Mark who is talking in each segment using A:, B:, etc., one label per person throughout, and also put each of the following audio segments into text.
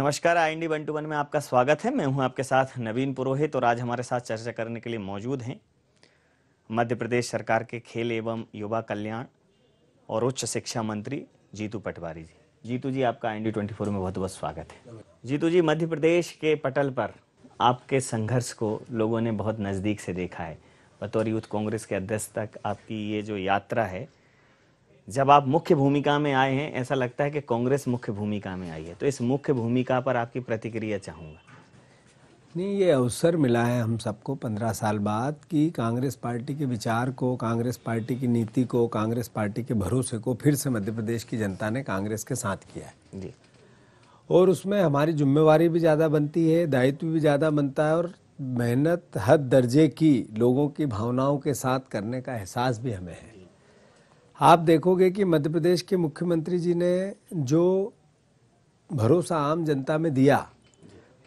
A: नमस्कार, IND 121 में आपका स्वागत है। मैं हूं आपके साथ नवीन पुरोहित और आज हमारे साथ चर्चा करने के लिए मौजूद हैं मध्य प्रदेश सरकार के खेल एवं युवा कल्याण और उच्च शिक्षा मंत्री जीतू पटवारी जी। जीतू जी, आपका IND 24 में बहुत बहुत स्वागत है। जीतू जी, मध्य प्रदेश के पटल पर आपके संघर्ष को लोगों ने बहुत नज़दीक से देखा है। बतौर यूथ कांग्रेस के अध्यक्ष तक आपकी ये जो यात्रा है, जब आप मुख्य भूमिका में आए हैं, ऐसा लगता है कि कांग्रेस मुख्य भूमिका में आई है। तो इस मुख्य भूमिका पर आपकी प्रतिक्रिया चाहूँगा।
B: नहीं, ये अवसर मिला है हम सबको 15 साल बाद कि कांग्रेस पार्टी के विचार को, कांग्रेस पार्टी की नीति को, कांग्रेस पार्टी के भरोसे को फिर से मध्य प्रदेश की जनता ने कांग्रेस के साथ किया है
A: जी।
B: और उसमें हमारी जिम्मेवारी भी ज़्यादा बनती है, दायित्व भी ज़्यादा बनता है और मेहनत हद दर्जे की लोगों की भावनाओं के साथ करने का एहसास भी हमें है। आप देखोगे कि मध्य प्रदेश के मुख्यमंत्री जी ने जो भरोसा आम जनता में दिया,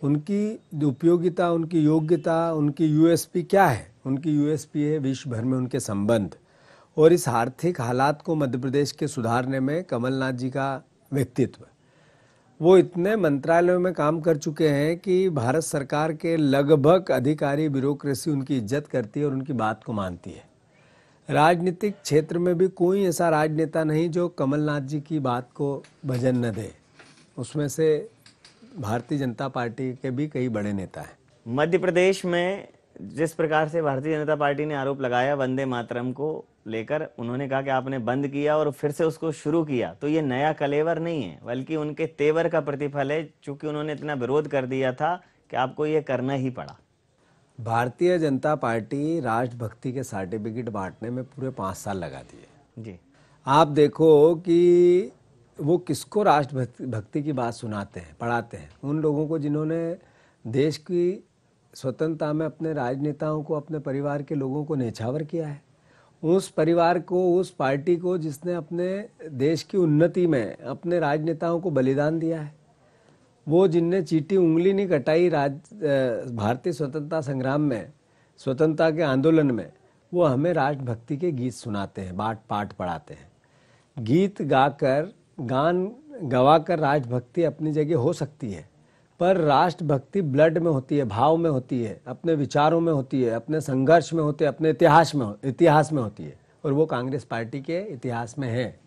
B: उनकी उपयोगिता, उनकी योग्यता, उनकी यूएसपी क्या है? उनकी यूएसपी है विश्व भर में उनके संबंध और इस आर्थिक हालात को मध्य प्रदेश के सुधारने में कमलनाथ जी का व्यक्तित्व। वो इतने मंत्रालयों में काम कर चुके हैं कि भारत सरकार के लगभग अधिकारी, ब्यूरोक्रेसी उनकी इज्जत करती है और उनकी बात को मानती है। राजनीतिक क्षेत्र में भी कोई ऐसा राजनेता नहीं जो कमलनाथ जी की बात को वजन न दे। उसमें से भारतीय जनता पार्टी के भी कई बड़े नेता हैं।
A: मध्य प्रदेश में जिस प्रकार से भारतीय जनता पार्टी ने आरोप लगाया वंदे मातरम को लेकर, उन्होंने कहा कि आपने बंद किया और फिर से उसको शुरू किया, तो ये नया कलेवर नहीं है बल्कि उनके तेवर का प्रतिफल है, चूंकि उन्होंने इतना विरोध कर दिया था कि आपको ये करना ही पड़ा।
B: भारतीय जनता पार्टी राष्ट्रभक्ति के सर्टिफिकेट बांटने में पूरे 5 साल लगा दिए
A: जी।
B: आप देखो कि वो किसको राष्ट्रभक्ति की बात सुनाते हैं, पढ़ाते हैं? उन लोगों को जिन्होंने देश की स्वतंत्रता में अपने राजनेताओं को, अपने परिवार के लोगों को न्यौछावर किया है। उस परिवार को, उस पार्टी को जिसने अपने देश की उन्नति में अपने राजनेताओं को बलिदान दिया है, वो जिनने चीटी उंगली नहीं कटाई भारतीय स्वतंत्रता संग्राम में, स्वतंत्रता के आंदोलन में, वो हमें राष्ट्रभक्ति के गीत सुनाते हैं, पाठ पढ़ाते हैं। गीत गाकर, गान गवाकर राष्ट्रभक्ति अपनी जगह हो सकती है, पर राष्ट्रभक्ति ब्लड में होती है, भाव में होती है, अपने विचारों में होती है, अपने संघर्ष में होती है, अपने इतिहास में होती है और वो कांग्रेस पार्टी के इतिहास में है।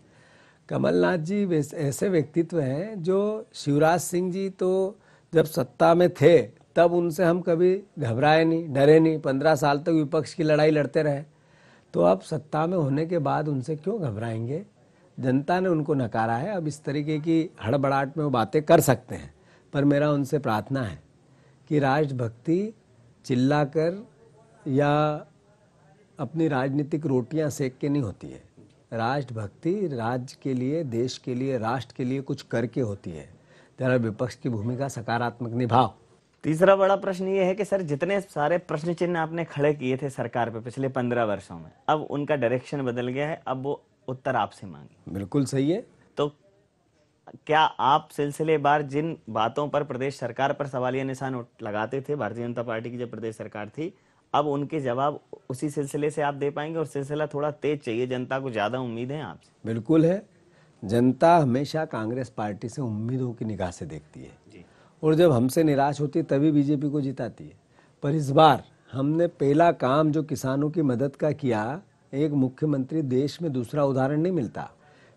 B: कमलनाथ जी ऐसे व्यक्तित्व हैं जो शिवराज सिंह जी तो जब सत्ता में थे तब उनसे हम कभी घबराए नहीं, डरे नहीं। 15 साल तक विपक्ष की लड़ाई लड़ते रहे, तो अब सत्ता में होने के बाद उनसे क्यों घबराएंगे? जनता ने उनको नकारा है। अब इस तरीके की हड़बड़ाहट में वो बातें कर सकते हैं, पर मेरा उनसे प्रार्थना है कि राष्ट्रभक्ति चिल्लाकर या अपनी राजनीतिक रोटियां सेक के नहीं होती है। राष्ट्रभक्ति राज्य के लिए, देश के लिए, राष्ट्र के लिए कुछ करके होती है। जरा विपक्ष की भूमिका सकारात्मक निभाओ।
A: तीसरा बड़ा प्रश्न ये है कि सर, जितने सारे प्रश्न चिन्ह आपने खड़े किए थे सरकार पे पिछले 15 वर्षों में, अब उनका डायरेक्शन बदल गया है, अब वो उत्तर आपसे मांगे।
B: बिल्कुल सही है।
A: तो क्या आप सिलसिलेवार जिन बातों पर प्रदेश सरकार पर सवालिया निशान लगाते थे, भारतीय जनता पार्टी की जब प्रदेश सरकार थी, अब उनके जवाब उसी सिलसिले से आप दे पाएंगे? और सिलसिला थोड़ा तेज चाहिए, जनता को ज्यादा उम्मीद है आपसे।
B: बिल्कुल है। जनता हमेशा कांग्रेस पार्टी से उम्मीदों की निगाह से देखती है
A: जी।
B: और जब हमसे निराश होती है तभी बीजेपी को जिताती है। पर इस बार हमने पहला काम जो किसानों की मदद का किया, एक मुख्यमंत्री देश में दूसरा उदाहरण नहीं मिलता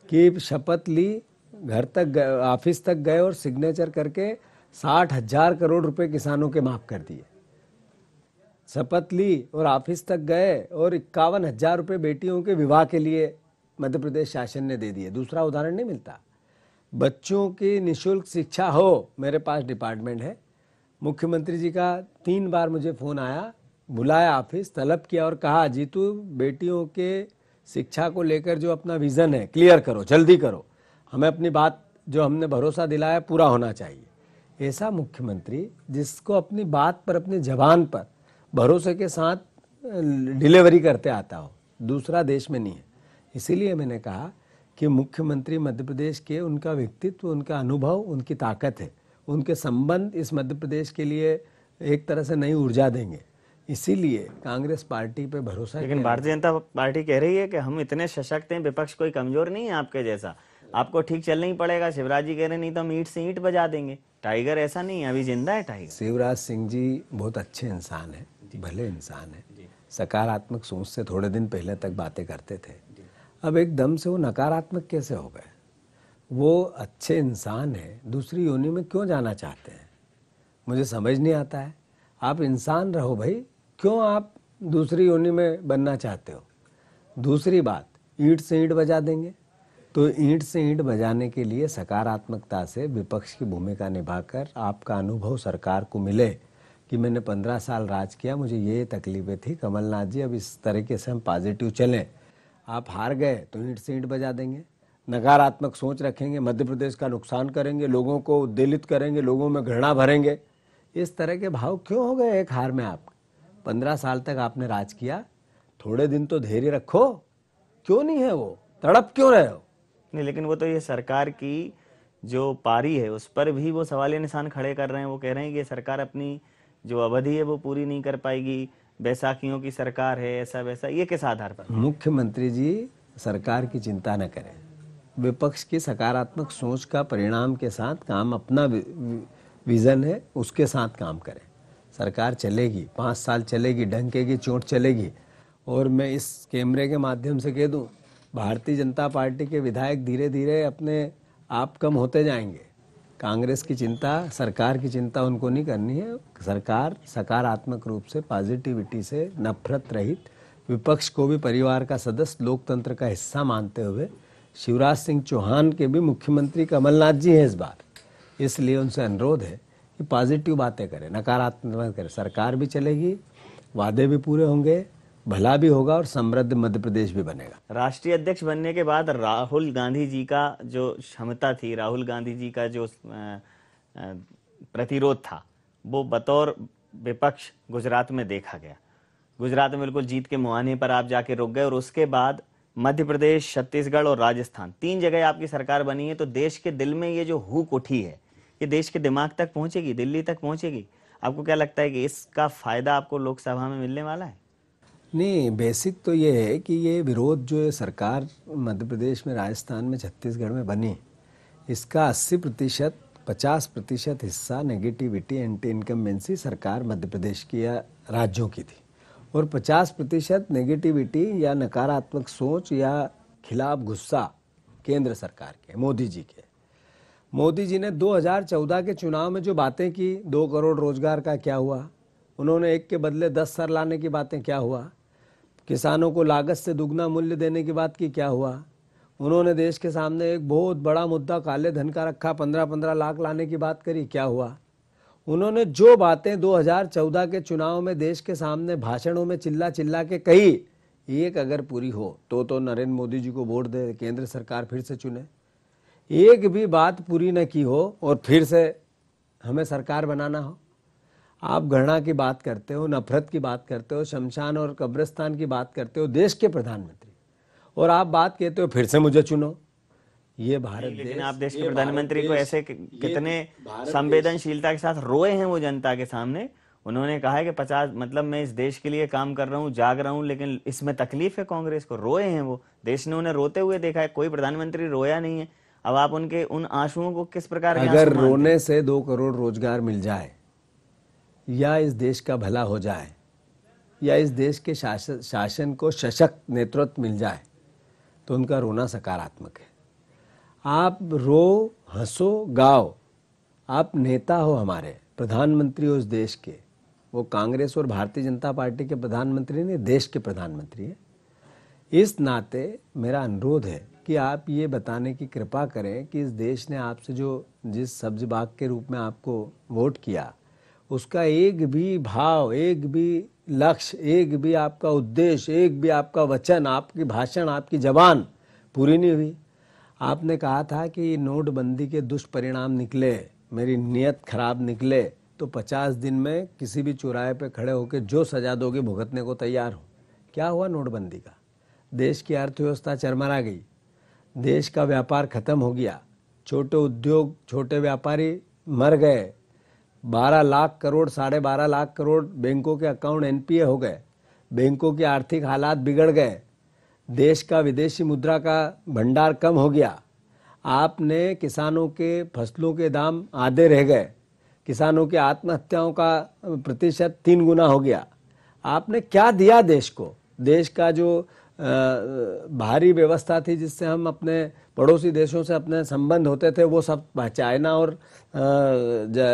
B: कि शपथ ली, घर तक ऑफिस तक गए और सिग्नेचर करके 60,000 करोड़ रुपए किसानों के माफ कर दिए। शपथ ली और ऑफिस तक गए और 51,000 रुपये बेटियों के विवाह के लिए मध्य प्रदेश शासन ने दे दिए। दूसरा उदाहरण नहीं मिलता। बच्चों की निःशुल्क शिक्षा हो, मेरे पास डिपार्टमेंट है। मुख्यमंत्री जी का 3 बार मुझे फ़ोन आया, बुलाया ऑफिस, तलब किया और कहा, जीतू बेटियों के शिक्षा को लेकर जो अपना विज़न है क्लियर करो, जल्दी करो, हमें अपनी बात जो हमने भरोसा दिलाया पूरा होना चाहिए। ऐसा मुख्यमंत्री जिसको अपनी बात पर, अपनी जबान पर भरोसे के साथ डिलीवरी करते आता हो, दूसरा देश में नहीं है। इसीलिए मैंने कहा कि मुख्यमंत्री मध्य प्रदेश के, उनका व्यक्तित्व, उनका अनुभव, उनकी ताकत है, उनके संबंध इस मध्य प्रदेश के लिए एक तरह से नई ऊर्जा देंगे। इसीलिए कांग्रेस पार्टी पे भरोसा।
A: लेकिन भारतीय जनता पार्टी कह रही है कि हम इतने सशक्त हैं, विपक्ष कोई कमजोर नहीं है आपके जैसा। आपको ठीक चलना ही पड़ेगा। शिवराज जी कह रहे नहीं तो हम ईंट से ईंट बजा देंगे। टाइगर ऐसा नहीं है, अभी जिंदा है टाइगर।
B: शिवराज सिंह जी बहुत अच्छे इंसान है, भले इंसान है, सकारात्मक सोच से थोड़े दिन पहले तक बातें करते थे, अब एकदम से वो नकारात्मक कैसे हो गए? वो अच्छे इंसान है, दूसरी योनि में क्यों जाना चाहते हैं? मुझे समझ नहीं आता है। आप इंसान रहो भाई, क्यों आप दूसरी योनि में बनना चाहते हो? दूसरी बात, ईंट से ईंट बजा देंगे, तो ईंट से ईंट बजाने के लिए सकारात्मकता से विपक्ष की भूमिका निभाकर आपका अनुभव सरकार को मिले कि मैंने 15 साल राज किया, मुझे ये तकलीफें थी, कमलनाथ जी अब इस तरीके से हम पॉजिटिव चलें। आप हार गए तो ईंट से ईंट बजा देंगे, नकारात्मक सोच रखेंगे, मध्य प्रदेश का नुकसान करेंगे, लोगों को उद्वेलित करेंगे, लोगों में घृणा भरेंगे। इस तरह के भाव क्यों हो गए एक हार में? आप 15 साल तक आपने राज किया, थोड़े दिन तो धैर्य रखो। क्यों नहीं है वो? तड़प क्यों रहे हो?
A: नहीं, लेकिन वो तो ये सरकार की जो पारी है उस पर भी वो सवालिया निशान खड़े कर रहे हैं। वो कह रहे हैं कि ये सरकार अपनी जो अवधि है वो पूरी नहीं कर पाएगी, बैसाखियों की सरकार है, ऐसा वैसा। ये किस आधार पर?
B: मुख्यमंत्री जी सरकार की चिंता न करें, विपक्ष की सकारात्मक सोच का परिणाम के साथ काम, अपना विजन है उसके साथ काम करें। सरकार चलेगी, 5 साल चलेगी, डंके चोट चलेगी। और मैं इस कैमरे के माध्यम से कह दूं, भारतीय जनता पार्टी के विधायक धीरे धीरे अपने आप कम होते जाएंगे। कांग्रेस की चिंता, सरकार की चिंता उनको नहीं करनी है। सरकार सकारात्मक रूप से, पॉजिटिविटी से, नफरत रहित, विपक्ष को भी परिवार का सदस्य, लोकतंत्र का हिस्सा मानते हुए, शिवराज सिंह चौहान के भी मुख्यमंत्री कमलनाथ जी हैं इस बार, इसलिए उनसे अनुरोध है कि पॉजिटिव बातें करें, नकारात्मक करें। सरकार भी चलेगी, वादे भी पूरे होंगे, भला भी होगा और समृद्ध मध्य प्रदेश भी बनेगा।
A: राष्ट्रीय अध्यक्ष बनने के बाद राहुल गांधी जी का जो क्षमता थी, राहुल गांधी जी का जो प्रतिरोध था, वो बतौर विपक्ष गुजरात में देखा गया। गुजरात में बिल्कुल जीत के मुहाने पर आप जाके रुक गए, और उसके बाद मध्य प्रदेश, छत्तीसगढ़ और राजस्थान, 3 जगह आपकी सरकार बनी है। तो देश के दिल में ये जो हुक उठी है, ये देश के दिमाग तक पहुंचेगी, दिल्ली तक पहुंचेगी। आपको क्या लगता है कि इसका फायदा आपको लोकसभा में मिलने वाला है?
B: नहीं, बेसिक तो ये है कि ये विरोध जो है सरकार मध्य प्रदेश में, राजस्थान में, छत्तीसगढ़ में बनी, इसका 80%, 50% हिस्सा नेगेटिविटी, एंटी इनकम्बेंसी सरकार मध्य प्रदेश की या राज्यों की थी, और 50% नेगेटिविटी या नकारात्मक सोच या खिलाफ गुस्सा केंद्र सरकार के, मोदी जी के। मोदी जी ने 2014 के चुनाव में जो बातें की, 2 करोड़ रोजगार का क्या हुआ? उन्होंने 1 के बदले 10 सर लाने की बातें, क्या हुआ? किसानों को लागत से दुगना मूल्य देने की बात की, क्या हुआ? उन्होंने देश के सामने एक बहुत बड़ा मुद्दा काले धन का रखा, 15-15 लाख लाने की बात करी, क्या हुआ? उन्होंने जो बातें 2014 के चुनाव में देश के सामने भाषणों में चिल्ला चिल्ला के कही, एक अगर पूरी हो तो नरेंद्र मोदी जी को वोट दे, केंद्र सरकार फिर से चुने। एक भी बात पूरी न की हो और फिर से हमें सरकार बनाना हो। आप घृणा की बात करते हो, नफरत की बात करते हो, शमशान और कब्रिस्तान की बात करते हो देश के प्रधानमंत्री, और आप बात कहते हो फिर से मुझे चुनो। ये भारत देश,
A: लेकिन आप देश के प्रधानमंत्री को ऐसे कितने संवेदनशीलता के साथ रोए हैं वो जनता के सामने। उन्होंने कहा है कि 50, मतलब मैं इस देश के लिए काम कर रहा हूँ, जाग रहा हूँ, लेकिन इसमें तकलीफ है कांग्रेस को। रोए हैं वो, देश ने उन्हें रोते हुए देखा है, कोई प्रधानमंत्री रोया नहीं है। अब आप उनके उन आंसुओं को किस प्रकार के
B: अगर
A: आंसू मानते हैं?
B: रोने से 2 करोड़ रोजगार मिल जाए, या इस देश का भला हो जाए, या इस देश के शासन को सशक्त नेतृत्व मिल जाए, तो उनका रोना सकारात्मक है। आप रो, हंसो, गाओ, आप नेता हो, हमारे प्रधानमंत्री हो इस देश के। वो कांग्रेस और भारतीय जनता पार्टी के प्रधानमंत्री नहीं, देश के प्रधानमंत्री है। इस नाते मेरा अनुरोध है कि आप ये बताने की कृपा करें कि इस देश ने आपसे जो, जिस सब्ज बाग के रूप में आपको वोट किया, उसका एक भी भाव, एक भी लक्ष्य, एक भी आपका उद्देश्य, एक भी आपका वचन, आपकी भाषण, आपकी जबान पूरी नहीं हुई। आपने कहा था कि नोटबंदी के दुष्परिणाम निकले, मेरी नीयत खराब निकले, तो 50 दिन में किसी भी चौराहे पे खड़े होकर जो सजा दोगे भुगतने को तैयार हूँ। क्या हुआ नोटबंदी का? देश की अर्थव्यवस्था चरमरा गई, देश का व्यापार खत्म हो गया, छोटे उद्योग, छोटे व्यापारी मर गए, 12 लाख करोड़, 12.5 लाख करोड़ बैंकों के अकाउंट एनपीए हो गए, बैंकों की आर्थिक हालात बिगड़ गए, देश का विदेशी मुद्रा का भंडार कम हो गया। आपने किसानों के फसलों के दाम आधे रह गए, किसानों की आत्महत्याओं का प्रतिशत 3 गुना हो गया। आपने क्या दिया देश को? देश का जो भारी व्यवस्था थी जिससे हम अपने पड़ोसी देशों से अपने संबंध होते थे, वो सब चाइना और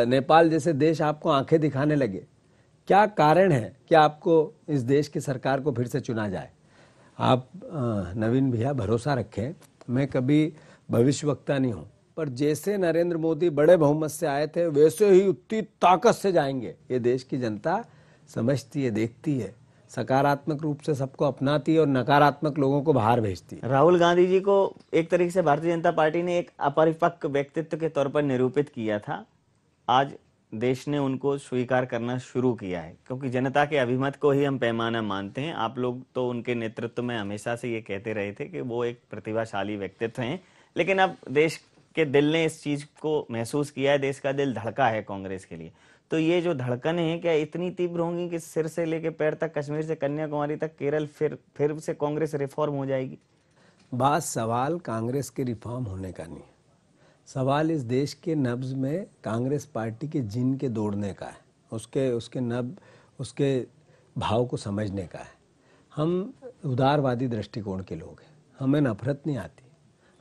B: नेपाल जैसे देश आपको आंखें दिखाने लगे। क्या कारण है कि आपको इस देश की सरकार को फिर से चुना जाए? आप नवीन भैया भरोसा रखें, मैं कभी भविष्यवक्ता नहीं हूँ, पर जैसे नरेंद्र मोदी बड़े बहुमत से आए थे वैसे ही उतनी ताकत से जाएंगे। ये देश की जनता समझती है, देखती है, सकारात्मक रूप से सबको अपनाती है और नकारात्मक लोगों को बाहर भेजती है।
A: राहुल गांधी जी को एक तरीके से भारतीय जनता पार्टी ने एक अपरिपक्व व्यक्तित्व के तौर पर निरूपित किया था। आज देश ने उनको स्वीकार करना शुरू किया है, क्योंकि जनता के अभिमत को ही हम पैमाना मानते हैं। आप लोग तो उनके नेतृत्व में हमेशा से ये कहते रहे थे कि वो एक प्रतिभाशाली व्यक्तित्व हैं, लेकिन अब देश के दिल ने इस चीज को महसूस किया है, देश का दिल धड़का है कांग्रेस के लिए। तो ये जो धड़कन है क्या इतनी तीव्र होंगी कि सिर से लेकर पैर तक, कश्मीर से कन्याकुमारी तक, केरल फिर से कांग्रेस रिफॉर्म हो जाएगी?
B: बात सवाल कांग्रेस के रिफॉर्म होने का नहीं, सवाल इस देश के नब्ज में कांग्रेस पार्टी के जिन के दौड़ने का है, उसके भाव को समझने का है। हम उदारवादी दृष्टिकोण के लोग हैं, हमें नफरत नहीं आती।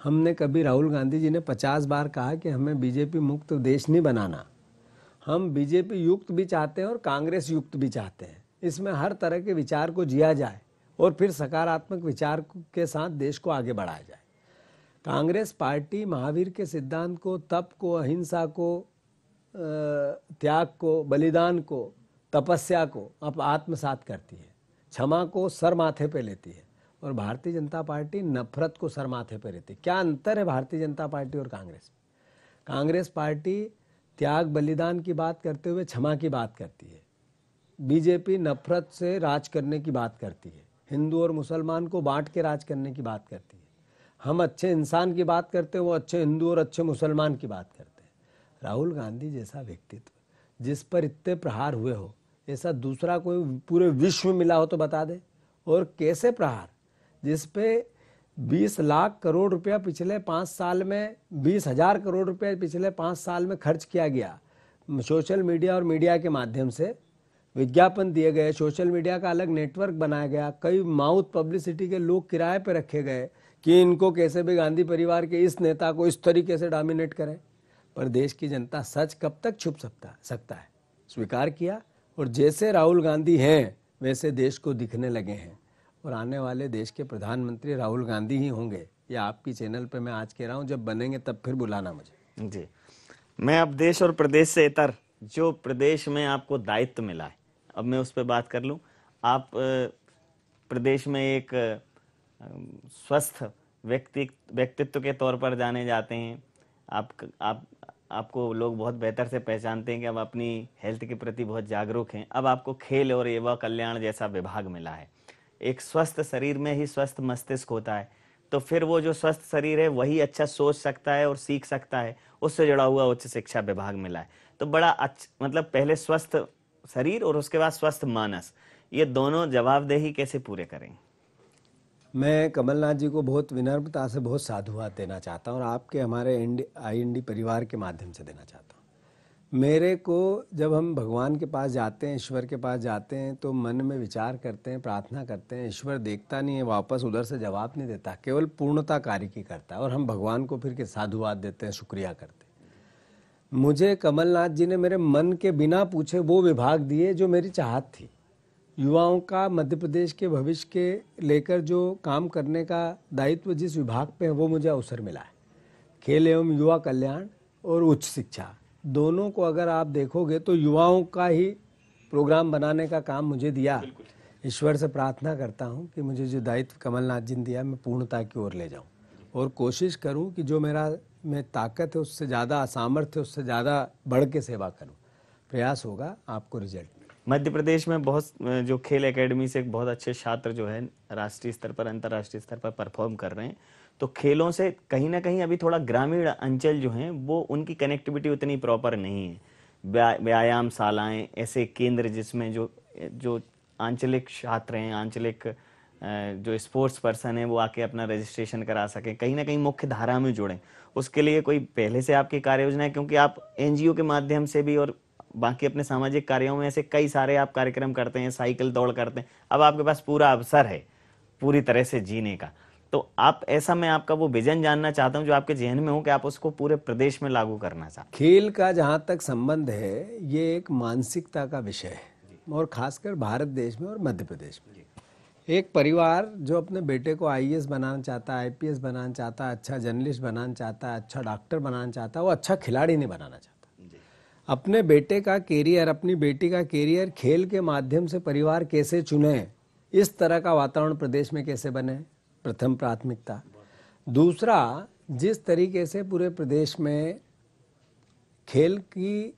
B: हमने कभी, राहुल गांधी जी ने 50 बार कहा कि हमें बीजेपी मुक्त देश नहीं बनाना। हम बीजेपी युक्त भी चाहते हैं और कांग्रेस युक्त भी चाहते हैं। इसमें हर तरह के विचार को जिया जाए और फिर सकारात्मक विचार के साथ देश को आगे बढ़ाया जाए। कांग्रेस पार्टी महावीर के सिद्धांत को, तप को, अहिंसा को, त्याग को, बलिदान को, तपस्या को अब आत्मसात करती है, क्षमा को सर माथे पे लेती है, और भारतीय जनता पार्टी नफरत को सर माथे पे लेती है। क्या अंतर है भारतीय जनता पार्टी और कांग्रेस में? कांग्रेस पार्टी त्याग बलिदान की बात करते हुए क्षमा की बात करती है, बीजेपी नफरत से राज करने की बात करती है, हिंदू और मुसलमान को बांट के राज करने की बात करती है। हम अच्छे इंसान की बात करते हैं, वो अच्छे हिंदू और अच्छे मुसलमान की बात करते हैं। राहुल गांधी जैसा व्यक्तित्व जिस पर इतने प्रहार हुए हो, ऐसा दूसरा कोई पूरे विश्व में मिला हो तो बता दे। और कैसे प्रहार? जिस पे 20 लाख करोड़ रुपया पिछले 5 साल में, 20,000 करोड़ रुपया पिछले 5 साल में खर्च किया गया। सोशल मीडिया और मीडिया के माध्यम से विज्ञापन दिए गए, सोशल मीडिया का अलग नेटवर्क बनाया गया, कई माउथ पब्लिसिटी के लोग किराए पर रखे गए कि इनको कैसे भी गांधी परिवार के इस नेता को इस तरीके से डोमिनेट करें। पर देश की जनता सच कब तक छुप सकता है? स्वीकार किया, और जैसे राहुल गांधी हैं वैसे देश को दिखने लगे हैं। और आने वाले देश के प्रधानमंत्री राहुल गांधी ही होंगे। या आपकी चैनल पे मैं आज कह रहा हूँ, जब बनेंगे तब फिर बुलाना मुझे।
A: जी, मैं अब देश और प्रदेश से इतर जो प्रदेश में आपको दायित्व मिला है, अब मैं उस पर बात कर लूँ। आप प्रदेश में एक स्वस्थ व्यक्तित्व के तौर पर जाने जाते हैं। आपको लोग बहुत बेहतर से पहचानते हैं कि अब अपनी हेल्थ के प्रति बहुत जागरूक हैं। अब आपको खेल और युवा कल्याण जैसा विभाग मिला है। एक स्वस्थ शरीर में ही स्वस्थ मस्तिष्क होता है, तो फिर वो जो स्वस्थ शरीर है वही अच्छा सोच सकता है और सीख सकता है। उससे जुड़ा हुआ उच्च शिक्षा विभाग मिला है। तो बड़ा अच्छा, मतलब पहले स्वस्थ शरीर और उसके बाद स्वस्थ मानस, ये दोनों जवाबदेही कैसे पूरे करें?
B: मैं कमलनाथ जी को बहुत विनम्रता से बहुत साधुवाद देना चाहता हूँ, और आपके हमारे IND परिवार के माध्यम से देना चाहता हूँ। मेरे को जब हम भगवान के पास जाते हैं, ईश्वर के पास जाते हैं, तो मन में विचार करते हैं, प्रार्थना करते हैं। ईश्वर देखता नहीं है, वापस उधर से जवाब नहीं देता, केवल पूर्णता कार्य की करता है, और हम भगवान को फिर के साधुवाद देते हैं, शुक्रिया करते हैं। मुझे कमलनाथ जी ने मेरे मन के बिना पूछे वो विभाग दिए जो मेरी चाहत थी। युवाओं का, मध्य प्रदेश के भविष्य के लेकर जो काम करने का दायित्व जिस विभाग पे है, वो मुझे अवसर मिला है। खेल एवं युवा कल्याण और उच्च शिक्षा, दोनों को अगर आप देखोगे तो युवाओं का ही प्रोग्राम बनाने का काम मुझे दिया। ईश्वर से प्रार्थना करता हूँ कि मुझे जो दायित्व कमलनाथ जी ने दिया, मैं पूर्णता की ओर ले जाऊँ और कोशिश करूँ कि जो में ताकत है उससे ज़्यादा, सामर्थ्य उससे ज़्यादा बढ़ के सेवा करूँ। प्रयास होगा, आपको रिजल्ट।
A: मध्य प्रदेश में बहुत जो खेल एकेडमी से बहुत अच्छे छात्र जो है राष्ट्रीय स्तर पर, अंतर्राष्ट्रीय स्तर पर परफॉर्म कर रहे हैं। तो खेलों से कहीं ना कहीं अभी थोड़ा ग्रामीण अंचल जो हैं वो, उनकी कनेक्टिविटी उतनी प्रॉपर नहीं है। व्यायाम शालाएं, ऐसे केंद्र जिसमें जो आंचलिक छात्र हैं, आंचलिक जो स्पोर्ट्स पर्सन है वो आके अपना रजिस्ट्रेशन करा सके, कहीं ना कहीं मुख्य धारा में जुड़ें, उसके लिए कोई पहले से आपकी कार्य योजना है? क्योंकि आप एनजीओ के माध्यम से भी और बाकी अपने सामाजिक कार्यों में ऐसे कई सारे आप कार्यक्रम करते हैं, साइकिल दौड़ करते हैं, अब आपके पास पूरा अवसर है पूरी तरह से जीने का। तो आप ऐसा, मैं आपका वो विजन जानना चाहता हूं जो आपके जहन में हो कि आप उसको पूरे प्रदेश में लागू करना चाहते हैं।
B: खेल का जहाँ तक संबंध है, ये एक मानसिकता का विषय है, और खासकर भारत देश में और मध्य प्रदेश में। एक परिवार जो अपने बेटे को आईएएस बनाना चाहता है, आईपीएस बनाना चाहता है, अच्छा जर्नलिस्ट बनाना चाहता है, अच्छा डॉक्टर बनाना चाहता है, वो अच्छा खिलाड़ी नहीं बनाना चाहता। अपने बेटे का कैरियर, अपनी बेटी का कैरियर खेल के माध्यम से परिवार कैसे चुने, इस तरह का वातावरण प्रदेश में कैसे बने, प्रथम प्राथमिकता। दूसरा, जिस तरीके से पूरे प्रदेश में खेल की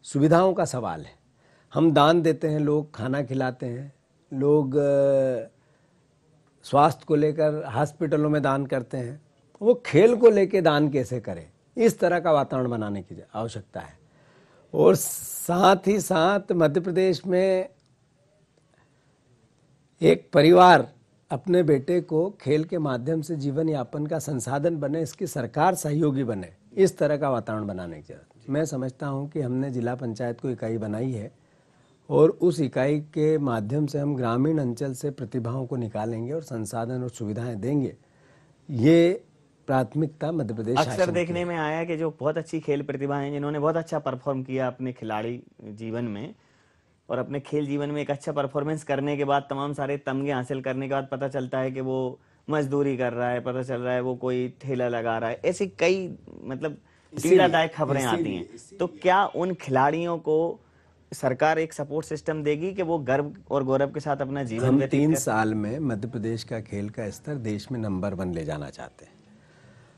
B: सुविधाओं का सवाल है, हम दान देते हैं, लोग खाना खिलाते हैं, लोग स्वास्थ्य को लेकर हॉस्पिटलों में दान करते हैं, वो खेल को लेकर दान कैसे करें, इस तरह का वातावरण बनाने की आवश्यकता है। और साथ ही साथ मध्य प्रदेश में एक परिवार अपने बेटे को खेल के माध्यम से जीवन यापन का संसाधन बने, इसकी सरकार सहयोगी बने, इस तरह का वातावरण बनाने की जरूरत है। मैं समझता हूं कि हमने जिला पंचायत को इकाई बनाई है, और उस इकाई के माध्यम से हम ग्रामीण अंचल से प्रतिभाओं को निकालेंगे और संसाधन और सुविधाएं देंगे। ये प्राथमिकता मध्य प्रदेश
A: अक्सर देखने में आया कि जो बहुत अच्छी खेल प्रतिभा हैं, जिन्होंने बहुत अच्छा परफॉर्म किया अपने खिलाड़ी जीवन में और अपने खेल जीवन में एक अच्छा परफॉर्मेंस करने के बाद, तमाम सारे तमगे हासिल करने के बाद पता चलता है कि वो मजदूरी कर रहा है, पता चल रहा है वो कोई ठेला लगा रहा है, ऐसी कई मतलब पीड़ादायक खबरें आती हैं। तो क्या उन खिलाड़ियों को सरकार एक सपोर्ट सिस्टम देगी कि वो गर्व और गौरव के साथ अपना जीवन
B: हम
A: व्यतीत
B: 3 साल में मध्य प्रदेश का खेल का स्तर देश में नंबर 1 ले जाना चाहते हैं।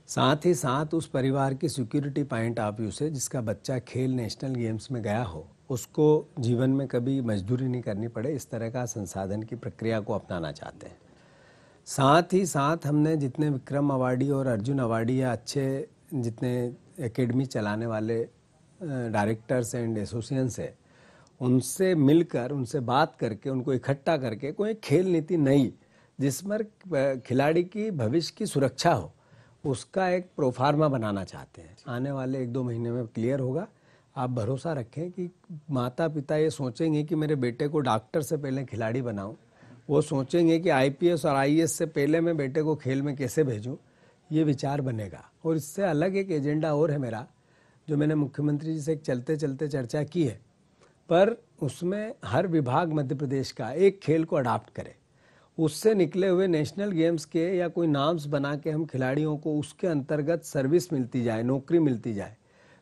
B: साथ ही साथ उस परिवार की सिक्योरिटी पॉइंट ऑफ व्यू से, जिसका बच्चा खेल नेशनल गेम्स में गया हो, उसको जीवन में कभी मजदूरी नहीं करनी पड़े, इस तरह का संसाधन की प्रक्रिया को अपनाना चाहते हैं। साथ ही साथ हमने जितने विक्रम अवार्डी और अर्जुन अवार्डी या अच्छे जितने एकेडमी चलाने वाले डायरेक्टर्स एंड एसोसिएशंस है, उनसे मिलकर, उनसे बात करके, उनको इकट्ठा करके कोई खेल नीति नई जिसमें खिलाड़ी की भविष्य की सुरक्षा हो, उसका एक प्रोफार्मा बनाना चाहते हैं। आने वाले 1-2 महीने में क्लियर होगा। आप भरोसा रखें कि माता पिता ये सोचेंगे कि मेरे बेटे को डॉक्टर से पहले खिलाड़ी बनाऊं, वो सोचेंगे कि आईपीएस और आईएएस से पहले मैं बेटे को खेल में कैसे भेजूं, ये विचार बनेगा। और इससे अलग एक एजेंडा और है मेरा, जो मैंने मुख्यमंत्री जी से एक चलते चलते चर्चा की है, पर उसमें हर विभाग मध्य प्रदेश का एक खेल को अडॉप्ट करे, उससे निकले हुए नेशनल गेम्स के या कोई नाम्स बना के हम खिलाड़ियों को उसके अंतर्गत सर्विस मिलती जाए, नौकरी मिलती जाए।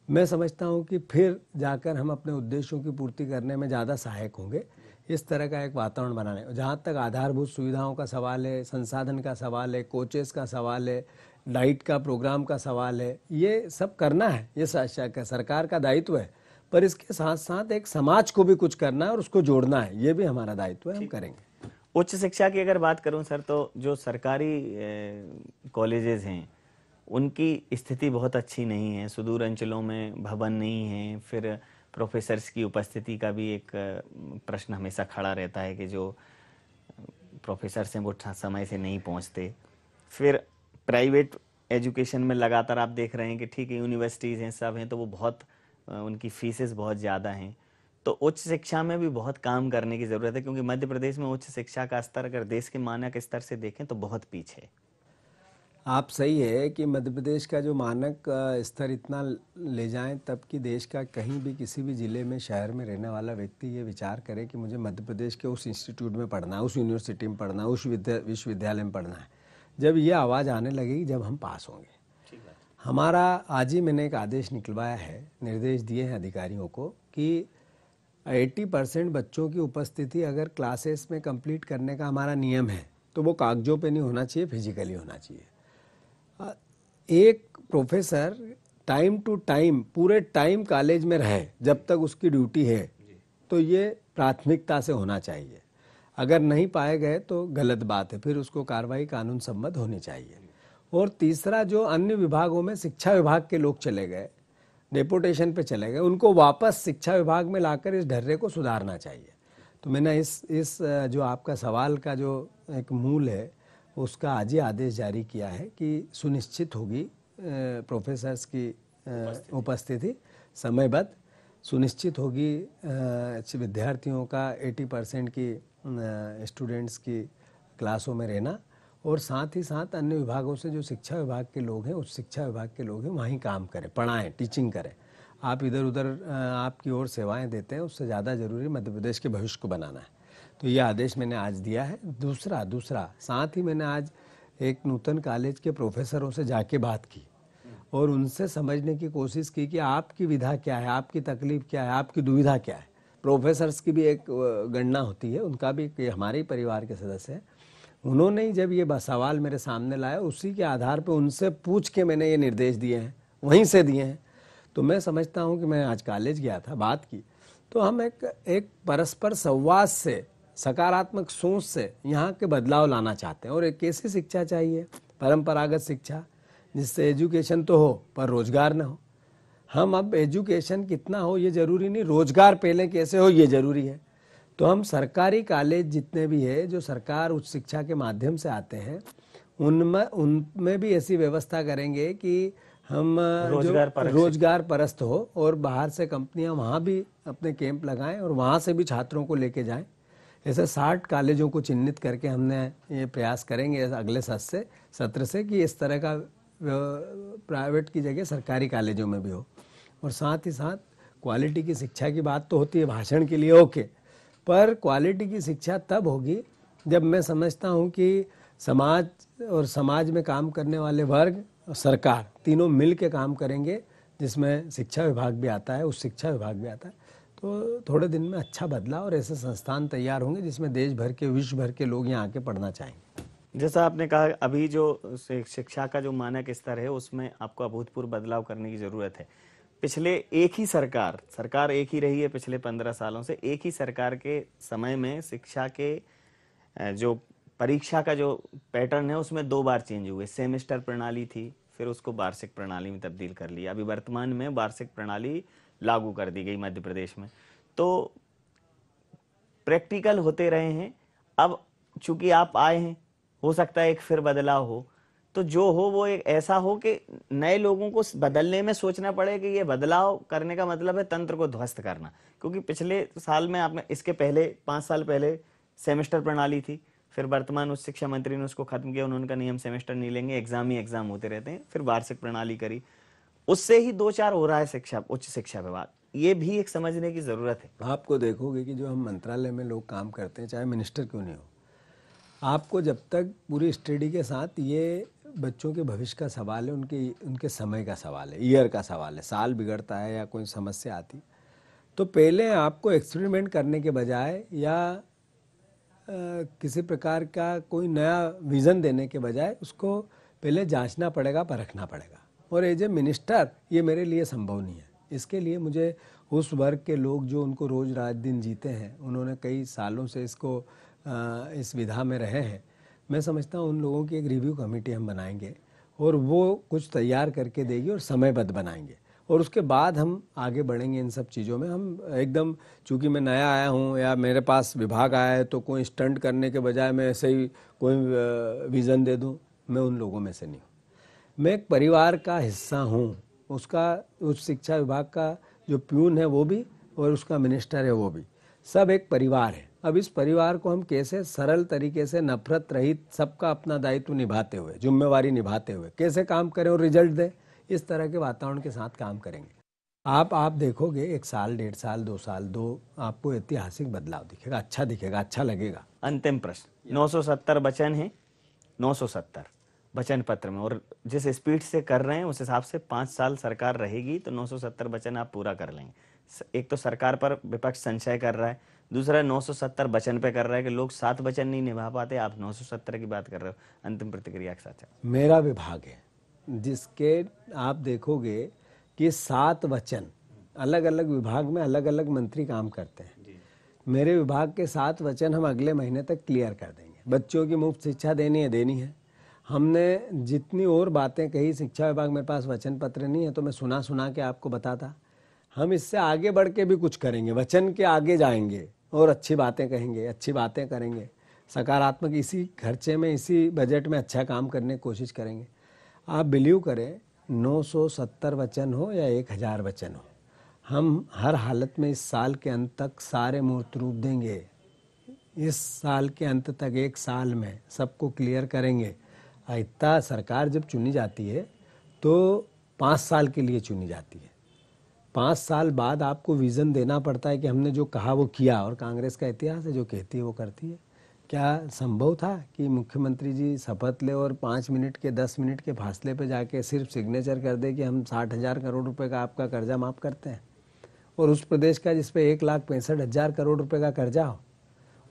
B: मैं समझता हूं कि फिर जाकर हम अपने उद्देश्यों की पूर्ति करने में ज़्यादा सहायक होंगे। इस तरह का एक वातावरण बनाने, जहाँ तक आधारभूत सुविधाओं का सवाल है, संसाधन का सवाल है, कोचेस का सवाल है, डाइट का प्रोग्राम का सवाल है, ये सब करना है, ये सरकार का दायित्व है। पर इसके साथ साथ एक समाज को भी कुछ करना है और उसको जोड़ना है, ये भी हमारा दायित्व है, हम करेंगे।
A: उच्च शिक्षा की अगर बात करूं सर, तो जो सरकारी कॉलेजेस हैं उनकी स्थिति बहुत अच्छी नहीं है, सुदूर अंचलों में भवन नहीं है, फिर प्रोफेसर्स की उपस्थिति का भी एक प्रश्न हमेशा खड़ा रहता है कि जो प्रोफेसर्स हैं वो समय से नहीं पहुंचते। फिर प्राइवेट एजुकेशन में लगातार आप देख रहे हैं कि ठीक है यूनिवर्सिटीज़ हैं, सब हैं, तो वो बहुत उनकी फीसेस बहुत ज़्यादा हैं। तो उच्च शिक्षा में भी बहुत काम करने की ज़रूरत है, क्योंकि मध्य प्रदेश में उच्च शिक्षा का स्तर अगर देश के मानक स्तर से देखें तो बहुत पीछे है।
B: आप सही है कि मध्य प्रदेश का जो मानक स्तर इतना ले जाएं, तब कि देश का कहीं भी किसी भी ज़िले में, शहर में रहने वाला व्यक्ति ये विचार करे कि मुझे मध्य प्रदेश के उस इंस्टीट्यूट में पढ़ना है, उस यूनिवर्सिटी में पढ़ना है, उस विश्वविद्यालय में पढ़ना है। जब ये आवाज़ आने लगेगी, जब हम पास होंगे। हमारा आज ही मैंने एक आदेश निकलवाया है, निर्देश दिए हैं अधिकारियों को कि 80% बच्चों की उपस्थिति अगर क्लासेस में कंप्लीट करने का हमारा नियम है, तो वो कागजों पे नहीं होना चाहिए, फिजिकली होना चाहिए। एक प्रोफेसर टाइम टू टाइम, पूरे टाइम कॉलेज में रहे जब तक उसकी ड्यूटी है, तो ये प्राथमिकता से होना चाहिए। अगर नहीं पाए गए तो गलत बात है, फिर उसको कार्रवाई कानून सम्मत होनी चाहिए। और तीसरा, जो अन्य विभागों में शिक्षा विभाग के लोग चले गए, डेपुटेशन पे चले गए, उनको वापस शिक्षा विभाग में लाकर इस ढर्रे को सुधारना चाहिए। तो मैंने इस जो आपका सवाल का जो एक मूल है उसका आज ही आदेश जारी किया है कि सुनिश्चित होगी प्रोफेसर्स की उपस्थिति समयबद्ध सुनिश्चित होगी, विद्यार्थियों का 80% की स्टूडेंट्स की क्लासों में रहना, और साथ ही साथ अन्य विभागों से जो शिक्षा विभाग के लोग हैं, उस शिक्षा विभाग के लोग हैं वहीं काम करें, पढ़ाएं, टीचिंग करें। आप इधर उधर आपकी ओर सेवाएं देते हैं, उससे ज़्यादा ज़रूरी मध्य प्रदेश के भविष्य को बनाना है। तो ये आदेश मैंने आज दिया है। दूसरा साथ ही मैंने आज एक नूतन कॉलेज के प्रोफेसरों से जाके बात की और उनसे समझने की कोशिश की कि आपकी विधा क्या है, आपकी तकलीफ क्या है, आपकी दुविधा क्या है। प्रोफेसर्स की भी एक गणना होती है, उनका भी कि हमारे ही परिवार के सदस्य हैं। उन्होंने ही जब ये सवाल मेरे सामने लाया, उसी के आधार पर उनसे पूछ के मैंने ये निर्देश दिए हैं, वहीं से दिए हैं। तो मैं समझता हूँ कि मैं आज कॉलेज गया था, बात की, तो हम एक परस्पर संवाद से, सकारात्मक सोच से यहाँ के बदलाव लाना चाहते हैं। और एक कैसी शिक्षा चाहिए? परंपरागत शिक्षा, जिससे एजुकेशन तो हो पर रोजगार ना हो। हम अब एजुकेशन कितना हो ये जरूरी नहीं, रोजगार पहले कैसे हो ये जरूरी है। तो हम सरकारी कॉलेज जितने भी है जो सरकार उच्च शिक्षा के माध्यम से आते हैं, उनमें भी ऐसी व्यवस्था करेंगे कि हम रोजगार परस्त हो और बाहर से कंपनियां वहाँ भी अपने कैंप लगाएं और वहाँ से भी छात्रों को लेके जाएं। ऐसे 60 कॉलेजों को चिन्हित करके हमने ये प्रयास करेंगे अगले सत्र से कि इस तरह का प्राइवेट की जगह सरकारी कॉलेजों में भी हो। और साथ ही साथ क्वालिटी की शिक्षा की बात तो होती है भाषण के लिए, ओके, पर क्वालिटी की शिक्षा तब होगी जब मैं समझता हूँ कि समाज और समाज में काम करने वाले वर्ग और सरकार तीनों मिल के काम करेंगे, जिसमें शिक्षा विभाग भी आता है, उस शिक्षा विभाग भी आता है। तो थोड़े दिन में अच्छा बदलाव और ऐसे संस्थान तैयार होंगे जिसमें देश भर के, विश्व भर के लोग यहाँ आके पढ़ना चाहेंगे।
A: जैसा आपने कहा, अभी जो शिक्षा का जो मानक स्तर है उसमें आपको अभूतपूर्व बदलाव करने की जरूरत है। पिछले एक ही सरकार एक ही रही है पिछले 15 सालों से। एक ही सरकार के समय में शिक्षा के जो परीक्षा का जो पैटर्न है उसमें 2 बार चेंज हुए। सेमेस्टर प्रणाली थी, फिर उसको वार्षिक प्रणाली में तब्दील कर लिया। अभी वर्तमान में वार्षिक प्रणाली लागू कर दी गई मध्य प्रदेश में। तो प्रैक्टिकल होते रहे हैं। अब चूंकि आप आए हैं, हो सकता है एक फिर बदलाव हो, तो जो हो वो एक ऐसा हो कि नए लोगों को बदलने में सोचना पड़े कि ये बदलाव करने का मतलब है तंत्र को ध्वस्त करना। क्योंकि पिछले साल में आपने, इसके पहले 5 साल पहले सेमेस्टर प्रणाली थी, फिर वर्तमान उच्च शिक्षा मंत्री ने उसको खत्म किया। उन्होंने कहा नहीं, हम सेमेस्टर नहीं लेंगे, एग्जाम ही एग्जाम होते रहते हैं। फिर वार्षिक प्रणाली करी, उससे ही 2-4 हो रहा है उच्च शिक्षा विभाग। ये भी एक समझने की जरूरत है।
B: आपको देखोगे कि जो हम मंत्रालय में लोग काम करते हैं, चाहे मिनिस्टर क्यों नहीं हो, आपको जब तक पूरी स्टडी के साथ ये बच्चों के भविष्य का सवाल है, उनके समय का सवाल है, ईयर का सवाल है, साल बिगड़ता है या कोई समस्या आती, तो पहले आपको एक्सपेरिमेंट करने के बजाय या किसी प्रकार का कोई नया विज़न देने के बजाय उसको पहले जांचना पड़ेगा, परखना पड़ेगा। और एज ए मिनिस्टर ये मेरे लिए संभव नहीं है। इसके लिए मुझे उस वर्ग के लोग जो उनको रोज़ रात दिन जीते हैं, उन्होंने कई सालों से इस विधा में रहे हैं, मैं समझता हूँ उन लोगों की एक रिव्यू कमेटी हम बनाएंगे और वो कुछ तैयार करके देगी और समयबद्ध बनाएंगे। और उसके बाद हम आगे बढ़ेंगे इन सब चीज़ों में। हम एकदम, चूँकि मैं नया आया हूँ या मेरे पास विभाग आया है, तो कोई स्टंट करने के बजाय मैं ऐसे ही कोई विज़न दे दूँ, मैं उन लोगों में से नहीं हूँ। मैं एक परिवार का हिस्सा हूँ, उसका उच्च शिक्षा विभाग का जो प्यून है वो भी और उसका मिनिस्टर है वो भी, सब एक परिवार है। अब इस परिवार को हम कैसे सरल तरीके से, नफरत रहित, सबका अपना दायित्व निभाते हुए, जिम्मेवारी निभाते हुए कैसे काम करें और रिजल्ट दें, इस तरह के वातावरण के साथ काम करेंगे। आप देखोगे 1 साल, 1.5 साल, 2 साल, आपको ऐतिहासिक बदलाव दिखेगा, अच्छा दिखेगा, अच्छा लगेगा।
A: अंतिम प्रश्न, 970 वचन है, 970 वचन पत्र में, और जिस स्पीड से कर रहे हैं उस हिसाब से 5 साल सरकार रहेगी तो 970 वचन आप पूरा कर लेंगे। एक तो सरकार पर विपक्ष संशय कर रहा है, दूसरा 970 वचन पे कर रहा है कि लोग 7 वचन नहीं निभा पाते, आप 970 की बात कर रहे हो। अंतिम प्रतिक्रिया के साथ।
B: मेरा विभाग है जिसके आप देखोगे कि 7 वचन, अलग अलग विभाग में अलग अलग मंत्री काम करते हैं। मेरे विभाग के 7 वचन हम अगले महीने तक क्लियर कर देंगे। बच्चों की मुफ्त शिक्षा देनी है। हमने जितनी और बातें कही, शिक्षा विभाग, मेरे पास वचन पत्र नहीं है तो मैं सुना के आपको बताता। हम इससे आगे बढ़ के भी कुछ करेंगे, वचन के आगे जाएंगे और अच्छी बातें कहेंगे, अच्छी बातें करेंगे। सकारात्मक इसी खर्चे में, इसी बजट में अच्छा काम करने की कोशिश करेंगे। आप बिलीव करें, 970 वचन हो या 1000 वचन हो, हम हर हालत में इस साल के अंत तक सारे मूर्त रूप देंगे। इस साल के अंत तक, एक साल में सबको क्लियर करेंगे। इतना सरकार जब चुनी जाती है तो 5 साल के लिए चुनी जाती है। 5 साल बाद आपको विज़न देना पड़ता है कि हमने जो कहा वो किया, और कांग्रेस का इतिहास है, जो कहती है वो करती है। क्या संभव था कि मुख्यमंत्री जी शपथ ले और 5 मिनट के 10 मिनट के फासले पे जाके सिर्फ सिग्नेचर कर दे कि हम 60,000 करोड़ रुपए का आपका कर्जा माफ़ करते हैं, और उस प्रदेश का जिस पे 1,65,000 करोड़ रुपए का कर्जा हो,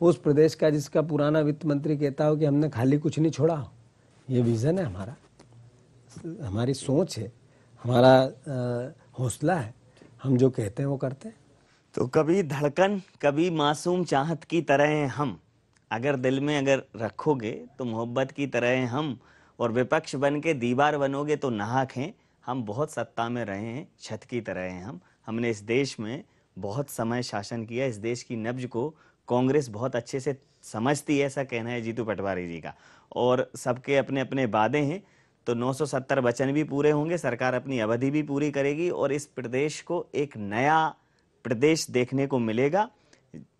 B: उस प्रदेश का जिसका पुराना वित्त मंत्री कहता हो कि हमने खाली कुछ नहीं छोड़ा हो। ये विज़न है हमारा, हमारी सोच है, हमारा हौसला है, हम जो कहते हैं वो करते हैं।
A: तो कभी धड़कन, कभी मासूम चाहत की तरह हैं हम, अगर दिल में अगर रखोगे तो मोहब्बत की तरह हैं हम, और विपक्ष बन के दीवार बनोगे तो नाहक हैं हम। बहुत सत्ता में रहे हैं, छत की तरह हैं हम। हमने इस देश में बहुत समय शासन किया। इस देश की नब्ज को कांग्रेस बहुत अच्छे से समझती है, ऐसा कहना है जीतू पटवारी जी का। और सबके अपने अपने वादे हैं, तो 970 वचन भी पूरे होंगे, सरकार अपनी अवधि भी पूरी करेगी, और इस प्रदेश को एक नया प्रदेश देखने को मिलेगा।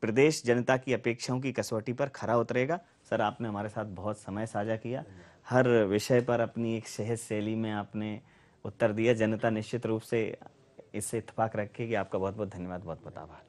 A: प्रदेश जनता की अपेक्षाओं की कसौटी पर खरा उतरेगा। सर, आपने हमारे साथ बहुत समय साझा किया, हर विषय पर अपनी एक सहज शैली में आपने उत्तर दिया। जनता निश्चित रूप से इससे इत्तेफाक रखेगी। आपका बहुत बहुत धन्यवाद, बहुत बहुत आभार।